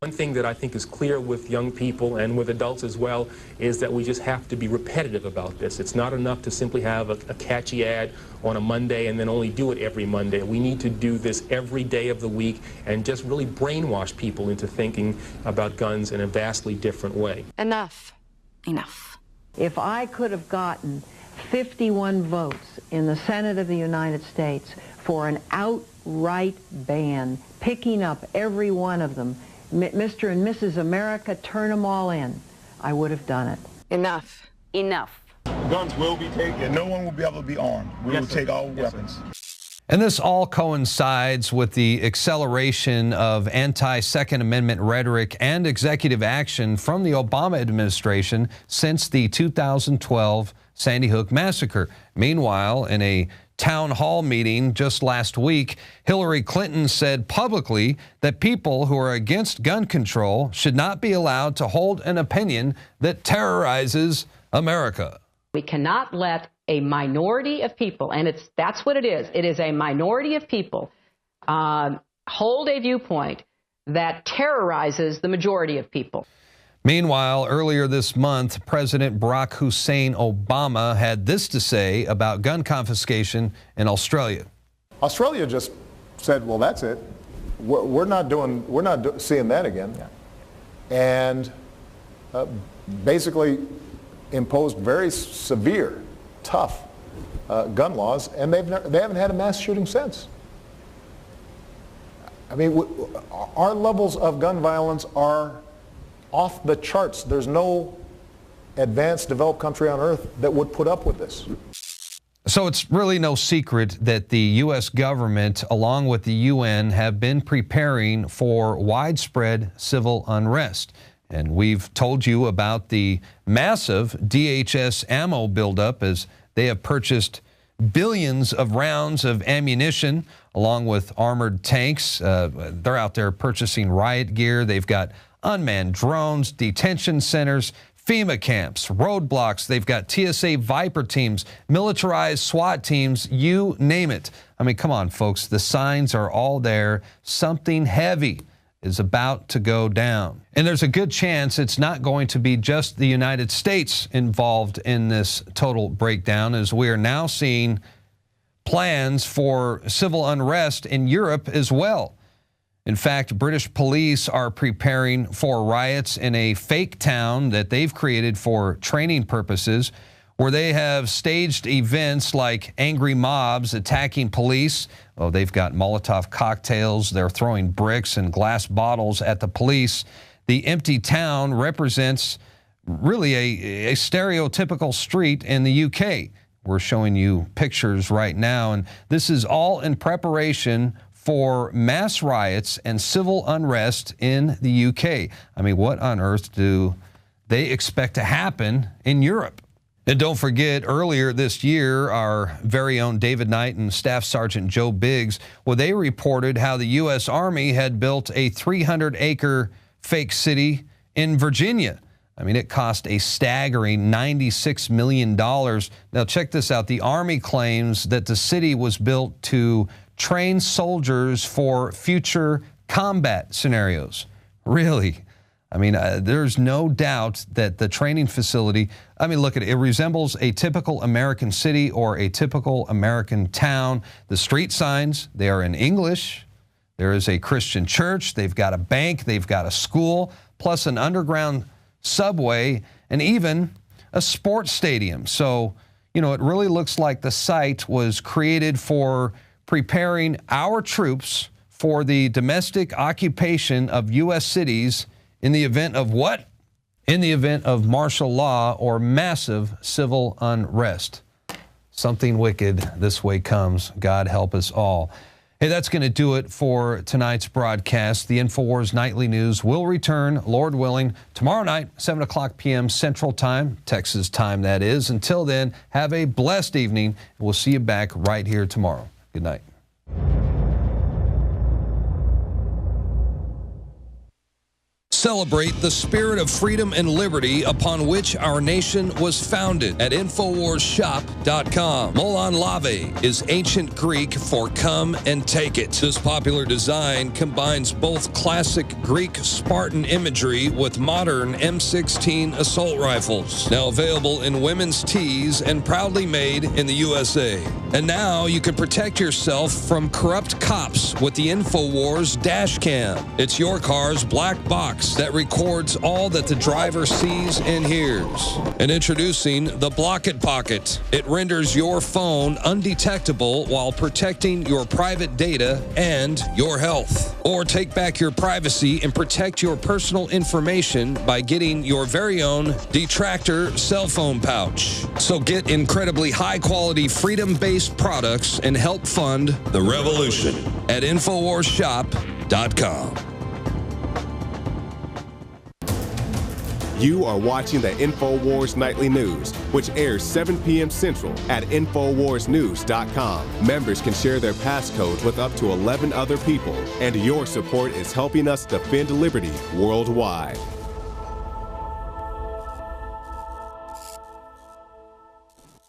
One thing that I think is clear with young people and with adults as well is that we just have to be repetitive about this. It's not enough to simply have a catchy ad on a Monday and then only do it every Monday. We need to do this every day of the week and just really brainwash people into thinking about guns in a vastly different way. Enough. Enough. If I could have gotten 51 votes in the Senate of the United States for an outright ban, picking up every one of them, Mr. and Mrs. America, turn them all in, I would have done it. Enough. Enough. Guns will be taken. No one will be able to be armed. We will take all weapons. And this all coincides with the acceleration of anti-Second Amendment rhetoric and executive action from the Obama administration since the 2012 Sandy Hook massacre. Meanwhile, in a town hall meeting just last week, Hillary Clinton said publicly that people who are against gun control should not be allowed to hold an opinion that terrorizes America. We cannot let a minority of people, and that's what it is a minority of people, hold a viewpoint that terrorizes the majority of people. Meanwhile, earlier this month, President Barack Hussein Obama had this to say about gun confiscation in Australia. Australia just said, well, that's it. We're not seeing that again. And basically imposed very severe, tough gun laws, and they haven't had a mass shooting since. I mean, our levels of gun violence are off the charts. There's no advanced, developed country on earth that would put up with this. So it's really no secret that the U.S. government, along with the UN, have been preparing for widespread civil unrest. And we've told you about the massive DHS ammo buildup as they have purchased billions of rounds of ammunition along with armored tanks. They're out there purchasing riot gear. They've got unmanned drones, detention centers, FEMA camps, roadblocks. They've got TSA Viper teams, militarized SWAT teams, you name it. I mean, come on, folks. The signs are all there. Something heavy is about to go down. And there's a good chance it's not going to be just the United States involved in this total breakdown, as we are now seeing plans for civil unrest in Europe as well. In fact, British police are preparing for riots in a fake town that they've created for training purposes, where they have staged events like angry mobs attacking police. Oh, they've got Molotov cocktails. They're throwing bricks and glass bottles at the police. The empty town represents really a stereotypical street in the UK. We're showing you pictures right now, and this is all in preparation for mass riots and civil unrest in the UK. I mean, what on earth do they expect to happen in Europe? And don't forget, earlier this year, our very own David Knight and Staff Sergeant Joe Biggs, well, they reported how the U.S. Army had built a 300-acre fake city in Virginia. I mean, it cost a staggering $96 million. Now, check this out. The Army claims that the city was built to train soldiers for future combat scenarios. Really? I mean, there's no doubt that the training facility, I mean, look at it. It resembles a typical American city or a typical American town. The street signs, they are in English. There is a Christian church. They've got a bank. They've got a school, plus an underground subway, and even a sports stadium. So, you know, it really looks like the site was created for preparing our troops for the domestic occupation of U.S. cities in the event of what? In the event of martial law or massive civil unrest. Something wicked this way comes. God help us all. Hey, that's going to do it for tonight's broadcast. The InfoWars Nightly News will return, Lord willing, tomorrow night, 7 o'clock p.m. Central Time, Texas time that is. Until then, have a blessed evening. We'll see you back right here tomorrow. Good night. Celebrate the spirit of freedom and liberty upon which our nation was founded at InfoWarsShop.com. Molon Lave is ancient Greek for come and take it. This popular design combines both classic Greek Spartan imagery with modern M16 assault rifles. Now available in women's tees and proudly made in the USA. And now you can protect yourself from corrupt cops with the InfoWars dash cam. It's your car's black box that records all that the driver sees and hears. And introducing the Block It Pocket. It renders your phone undetectable while protecting your private data and your health. Or take back your privacy and protect your personal information by getting your very own Detractor cell phone pouch. So get incredibly high-quality, freedom-based products and help fund the revolution at InfoWarsShop.com. You are watching the InfoWars Nightly News, which airs 7 p.m. Central at InfoWarsNews.com. Members can share their passcodes with up to 11 other people, and your support is helping us defend liberty worldwide.